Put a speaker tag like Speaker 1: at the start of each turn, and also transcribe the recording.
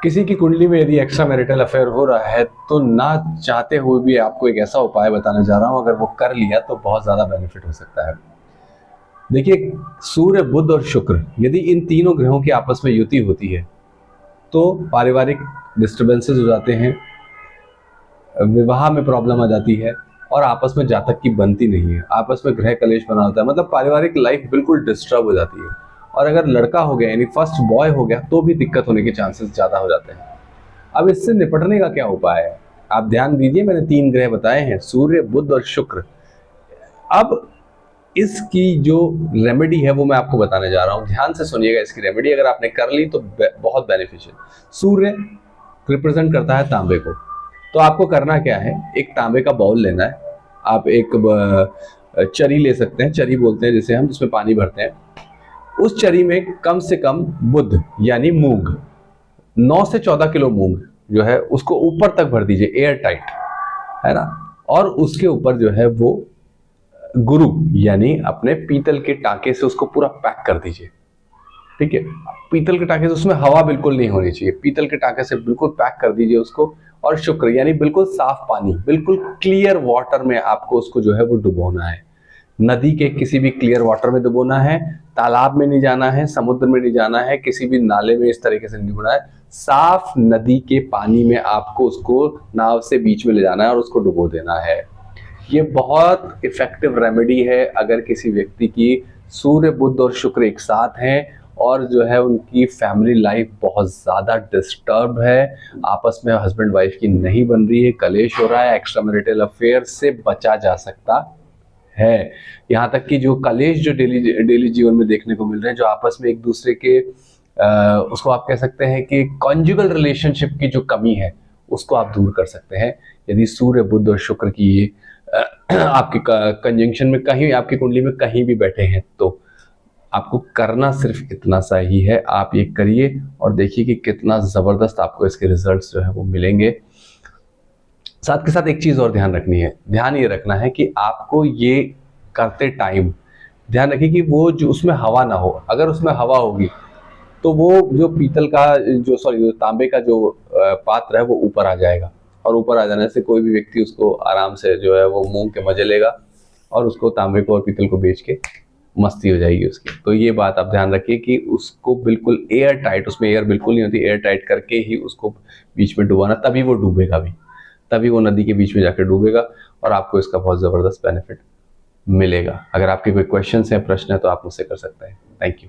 Speaker 1: किसी की कुंडली में यदि एक्स्ट्रा मैरिटल अफेयर हो रहा है तो ना चाहते हुए भी आपको एक ऐसा उपाय बताने जा रहा हूं, अगर वो कर लिया तो बहुत ज्यादा बेनिफिट हो सकता है। देखिए, सूर्य, बुध और शुक्र, यदि इन तीनों ग्रहों की आपस में युति होती है तो पारिवारिक डिस्टर्बेंसेस हो जाते हैं, विवाह में प्रॉब्लम आ जाती है और आपस में जातक की बनती नहीं है, आपस में ग्रह कलेश बना होता है, मतलब पारिवारिक लाइफ बिल्कुल डिस्टर्ब हो जाती है। और अगर लड़का हो गया यानी फर्स्ट बॉय हो गया तो भी दिक्कत होने के चांसेस ज़्यादा हो जाते हैं। अब इससे निपटने का क्या उपाय है, आप ध्यान दीजिए, मैंने 3 ग्रह बताए हैं, सूर्य, बुध और शुक्र। अब इसकी जो रेमेडी है वो मैं आपको बताने जा रहा हूँ, ध्यान से सुनिएगा। इसकी रेमेडी अगर आपने कर ली तो बहुत बेनिफिशियल। सूर्य रिप्रेजेंट करता है तांबे को, तो आपको करना क्या है, एक तांबे का बाउल लेना है। आप एक चरी ले सकते हैं, चरी बोलते हैं जिसे हम, जिसमें पानी भरते हैं। उस चरी में कम से कम बुध यानी मूंग, 9 से 14 किलो मूंग जो है उसको ऊपर तक भर दीजिए, एयर टाइट, है ना। और उसके ऊपर जो है वो गुरु यानी अपने पीतल के टाके से उसको पूरा पैक कर दीजिए, ठीक है। पीतल के टाके से, उसमें हवा बिल्कुल नहीं होनी चाहिए, पीतल के टाके से बिल्कुल पैक कर दीजिए उसको। और शुक्र यानी बिल्कुल साफ पानी, बिल्कुल क्लियर वाटर में आपको उसको जो है वो डुबोना है। नदी के किसी भी क्लियर वाटर में डुबोना है, तालाब में नहीं जाना है, समुद्र में नहीं जाना है, किसी भी नाले में इस तरीके से नहीं डुबोना है। साफ नदी के पानी में आपको उसको नाव से बीच में ले जाना है और उसको डुबो देना है। ये बहुत इफेक्टिव रेमेडी है अगर किसी व्यक्ति की सूर्य, बुध और शुक्र एक साथ हैं और जो है उनकी फैमिली लाइफ बहुत ज़्यादा डिस्टर्ब है, आपस में हस्बैंड वाइफ की नहीं बन रही है, कलेश हो रहा है, एक्स्ट्रा मैरिटल अफेयर से बचा जा सकता है। यहाँ तक कि जो कलेश जो डेली जीवन में देखने को मिल रहे हैं, जो आपस में एक दूसरे के उसको आप कह सकते हैं कि कॉन्जुगल रिलेशनशिप की जो कमी है उसको आप दूर कर सकते हैं यदि सूर्य, बुध और शुक्र की ये आपकी कंजंक्शन में कहीं, आपकी कुंडली में कहीं भी बैठे हैं। तो आपको करना सिर्फ इतना सा ही है, आप ये करिए और देखिए कि कितना ज़बरदस्त आपको इसके रिजल्ट्स जो है वो मिलेंगे। साथ के साथ एक चीज़ और ध्यान रखनी है, ध्यान ये रखना है कि आपको ये करते टाइम ध्यान रखिए कि वो जो उसमें हवा ना हो। अगर उसमें हवा होगी तो वो जो पीतल का जो तांबे का जो पात्र है वो ऊपर आ जाएगा, और ऊपर आ जाने से कोई भी व्यक्ति उसको आराम से जो है वो मूंग के मजे लेगा और उसको तांबे को और पीतल को बेच के मस्ती हो जाएगी उसकी। तो ये बात आप ध्यान रखिए कि उसको बिल्कुल एयर टाइट, उसमें एयर बिल्कुल नहीं होती, एयर टाइट करके ही उसको बीच में डुबाना, तभी वो डूबेगा भी, तभी वो नदी के बीच में जाकर डूबेगा और आपको इसका बहुत ज़बरदस्त बेनिफिट मिलेगा। अगर आपके कोई क्वेश्चन है, प्रश्न है तो आप मुझसे कर सकते हैं। Thank you.